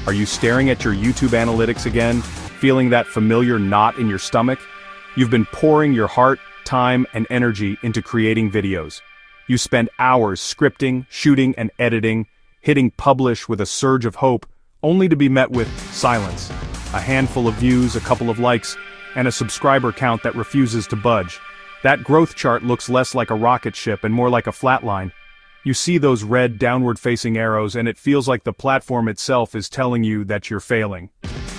Are you staring at your YouTube analytics again, feeling that familiar knot in your stomach? You've been pouring your heart, time, and energy into creating videos. You spend hours scripting, shooting, and editing, hitting publish with a surge of hope, only to be met with silence. A handful of views, a couple of likes, and a subscriber count that refuses to budge. That growth chart looks less like a rocket ship and more like a flat line. You see those red downward-facing arrows and it feels like the platform itself is telling you that you're failing.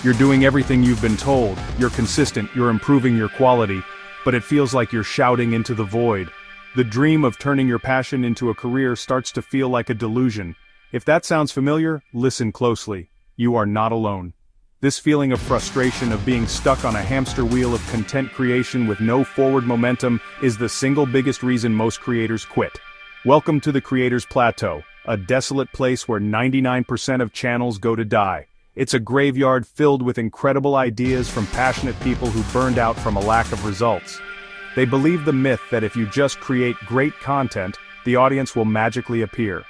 You're doing everything you've been told, you're consistent, you're improving your quality, but it feels like you're shouting into the void. The dream of turning your passion into a career starts to feel like a delusion. If that sounds familiar, listen closely. You are not alone. This feeling of frustration of being stuck on a hamster wheel of content creation with no forward momentum is the single biggest reason most creators quit. Welcome to the Creator's Plateau, a desolate place where 99% of channels go to die. It's a graveyard filled with incredible ideas from passionate people who burned out from a lack of results. They believe the myth that if you just create great content, the audience will magically appear.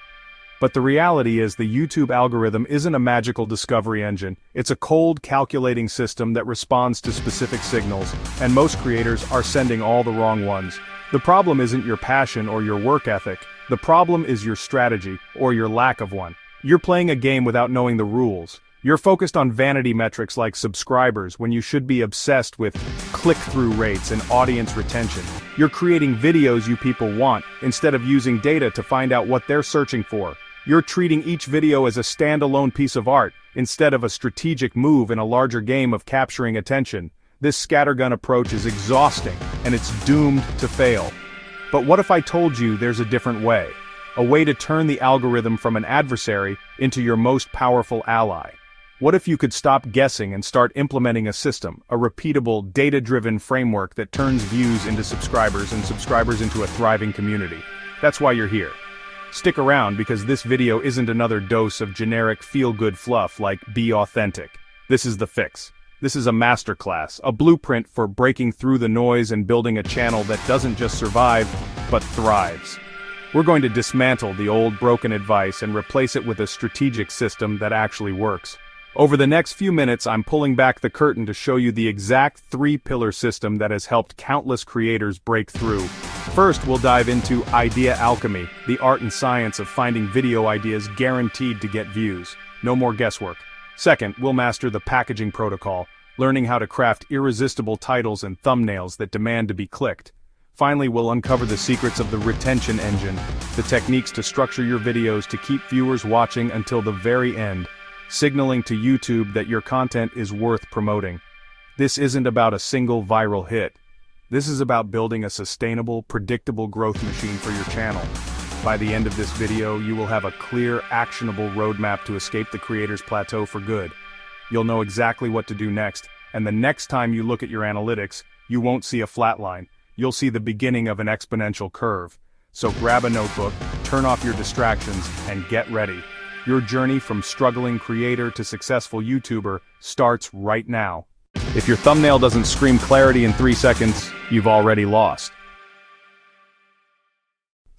But the reality is the YouTube algorithm isn't a magical discovery engine, it's a cold, calculating system that responds to specific signals, and most creators are sending all the wrong ones. The problem isn't your passion or your work ethic, the problem is your strategy, or your lack of one. You're playing a game without knowing the rules. You're focused on vanity metrics like subscribers when you should be obsessed with click-through rates and audience retention. You're creating videos you people want, instead of using data to find out what they're searching for. You're treating each video as a standalone piece of art, instead of a strategic move in a larger game of capturing attention. This scattergun approach is exhausting, and it's doomed to fail. But what if I told you there's a different way? A way to turn the algorithm from an adversary into your most powerful ally? What if you could stop guessing and start implementing a system, a repeatable, data-driven framework that turns views into subscribers and subscribers into a thriving community? That's why you're here. Stick around because this video isn't another dose of generic feel-good fluff like be authentic. This is the fix. This is a masterclass, a blueprint for breaking through the noise and building a channel that doesn't just survive, but thrives. We're going to dismantle the old broken advice and replace it with a strategic system that actually works. Over the next few minutes, I'm pulling back the curtain to show you the exact three-pillar system that has helped countless creators break through. First, we'll dive into idea alchemy, the art and science of finding video ideas guaranteed to get views. No more guesswork. Second, we'll master the packaging protocol, learning how to craft irresistible titles and thumbnails that demand to be clicked. Finally, we'll uncover the secrets of the retention engine, the techniques to structure your videos to keep viewers watching until the very end, signaling to YouTube that your content is worth promoting. This isn't about a single viral hit. This is about building a sustainable, predictable growth machine for your channel. By the end of this video, you will have a clear, actionable roadmap to escape the creator's plateau for good. You'll know exactly what to do next, and the next time you look at your analytics, you won't see a flat line. You'll see the beginning of an exponential curve. So grab a notebook, turn off your distractions, and get ready. Your journey from struggling creator to successful YouTuber starts right now. If your thumbnail doesn't scream clarity in 3 seconds, you've already lost.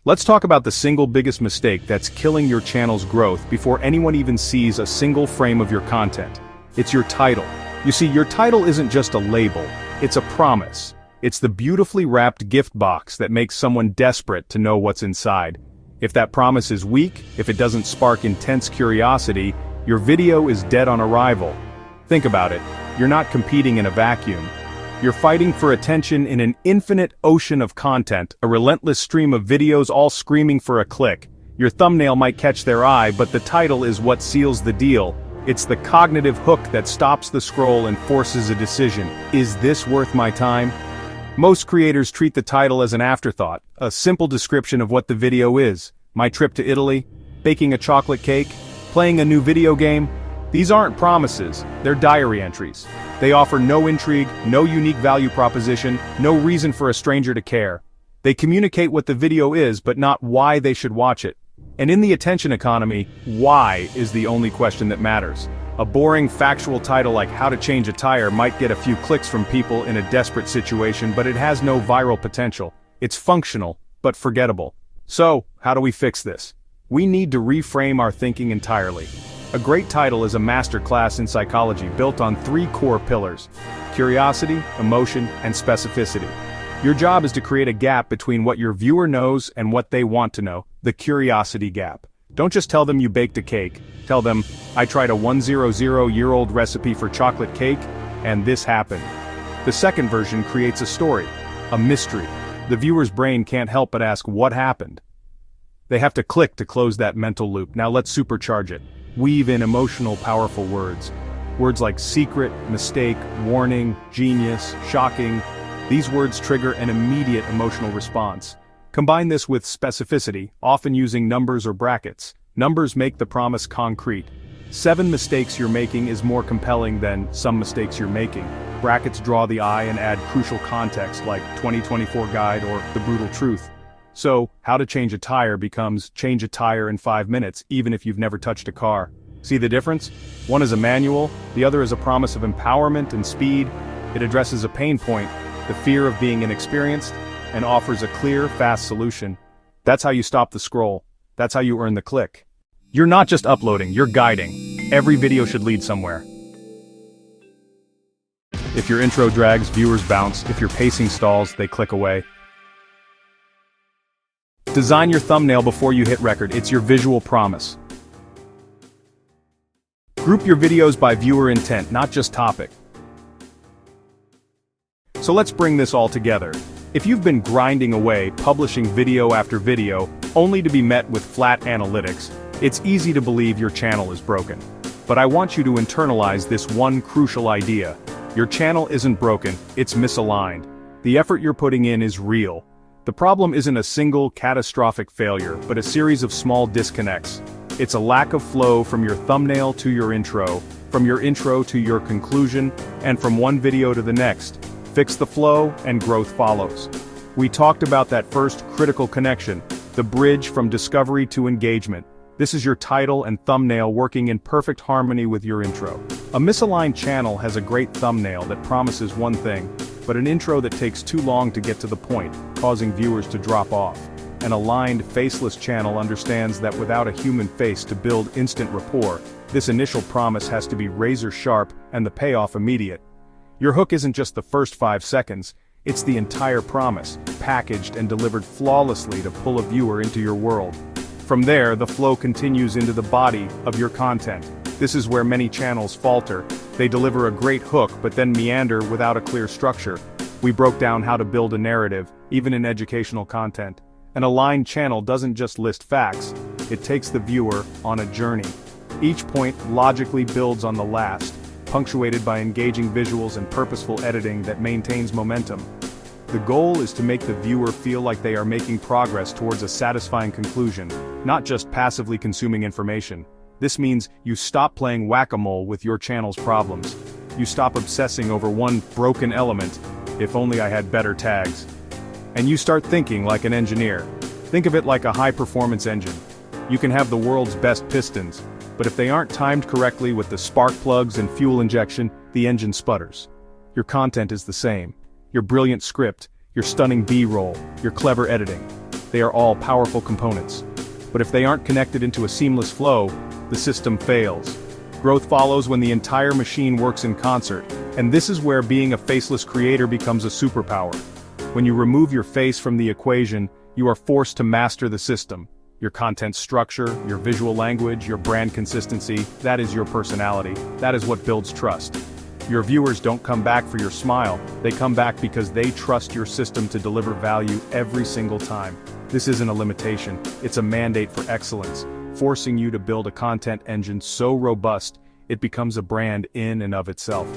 Let's talk about the single biggest mistake that's killing your channel's growth before anyone even sees a single frame of your content. It's your title. You see, your title isn't just a label, it's a promise. It's the beautifully wrapped gift box that makes someone desperate to know what's inside. If that promise is weak, if it doesn't spark intense curiosity, your video is dead on arrival. Think about it, you're not competing in a vacuum. You're fighting for attention in an infinite ocean of content, a relentless stream of videos all screaming for a click. Your thumbnail might catch their eye, but the title is what seals the deal. It's the cognitive hook that stops the scroll and forces a decision. Is this worth my time? Most creators treat the title as an afterthought, a simple description of what the video is. My trip to Italy, baking a chocolate cake, playing a new video game. These aren't promises, they're diary entries. They offer no intrigue, no unique value proposition, no reason for a stranger to care. They communicate what the video is, but not why they should watch it. And in the attention economy, why is the only question that matters. A boring factual title like How to Change a Tire might get a few clicks from people in a desperate situation, but it has no viral potential. It's functional, but forgettable. So, how do we fix this? We need to reframe our thinking entirely. A great title is a masterclass in psychology built on three core pillars: curiosity, emotion, and specificity. Your job is to create a gap between what your viewer knows and what they want to know, the curiosity gap. Don't just tell them you baked a cake. Tell them, I tried a 100-year-old recipe for chocolate cake, and this happened. The second version creates a story, a mystery. The viewer's brain can't help but ask what happened. They have to click to close that mental loop. Now let's supercharge it. Weave in emotional, powerful words. Words like secret, mistake, warning, genius, shocking. These words trigger an immediate emotional response. Combine this with specificity, often using numbers or brackets. Numbers make the promise concrete. 7 mistakes you're making is more compelling than some mistakes you're making. Brackets draw the eye and add crucial context like 2024 guide or the brutal truth. So, how to change a tire becomes change a tire in 5 minutes, even if you've never touched a car. See the difference? One is a manual, the other is a promise of empowerment and speed. It addresses a pain point, the fear of being inexperienced, and offers a clear, fast solution. That's how you stop the scroll. That's how you earn the click. You're not just uploading, you're guiding. Every video should lead somewhere. If your intro drags, viewers bounce. If your pacing stalls, they click away. Design your thumbnail before you hit record. It's your visual promise. Group your videos by viewer intent, not just topic. So let's bring this all together. If you've been grinding away, publishing video after video, only to be met with flat analytics, it's easy to believe your channel is broken. But I want you to internalize this one crucial idea. Your channel isn't broken, it's misaligned. The effort you're putting in is real. The problem isn't a single catastrophic failure, but a series of small disconnects. It's a lack of flow from your thumbnail to your intro, from your intro to your conclusion, and from one video to the next. Fix the flow, and growth follows. We talked about that first critical connection, the bridge from discovery to engagement. This is your title and thumbnail working in perfect harmony with your intro. A misaligned channel has a great thumbnail that promises one thing, but an intro that takes too long to get to the point, causing viewers to drop off. An aligned, faceless channel understands that without a human face to build instant rapport, this initial promise has to be razor sharp and the payoff immediate. Your hook isn't just the first 5 seconds, it's the entire promise, packaged and delivered flawlessly to pull a viewer into your world. From there, the flow continues into the body of your content. This is where many channels falter. They deliver a great hook but then meander without a clear structure. We broke down how to build a narrative, even in educational content. An aligned channel doesn't just list facts, it takes the viewer on a journey. Each point logically builds on the last, punctuated by engaging visuals and purposeful editing that maintains momentum. The goal is to make the viewer feel like they are making progress towards a satisfying conclusion, not just passively consuming information. This means you stop playing whack-a-mole with your channel's problems. You stop obsessing over one broken element, if only I had better tags. And you start thinking like an engineer. Think of it like a high-performance engine. You can have the world's best pistons, but if they aren't timed correctly with the spark plugs and fuel injection, the engine sputters. Your content is the same. Your brilliant script, your stunning B-roll, your clever editing. They are all powerful components. But if they aren't connected into a seamless flow, the system fails. Growth follows when the entire machine works in concert, and this is where being a faceless creator becomes a superpower. When you remove your face from the equation, you are forced to master the system. Your content structure, your visual language, your brand consistency, that is your personality. That is what builds trust. Your viewers don't come back for your smile, they come back because they trust your system to deliver value every single time. This isn't a limitation, it's a mandate for excellence, forcing you to build a content engine so robust, it becomes a brand in and of itself.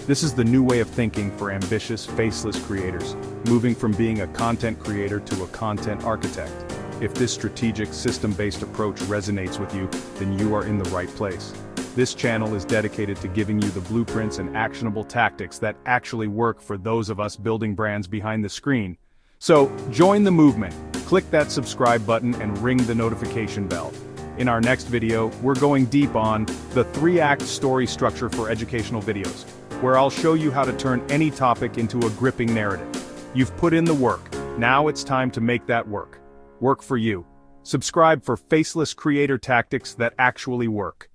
This is the new way of thinking for ambitious, faceless creators, moving from being a content creator to a content architect. If this strategic, system-based approach resonates with you, then you are in the right place. This channel is dedicated to giving you the blueprints and actionable tactics that actually work for those of us building brands behind the screen. So, join the movement, click that subscribe button and ring the notification bell. In our next video, we're going deep on the 3-act story structure for educational videos, where I'll show you how to turn any topic into a gripping narrative. You've put in the work, now it's time to make that work for you. Subscribe for faceless creator tactics that actually work.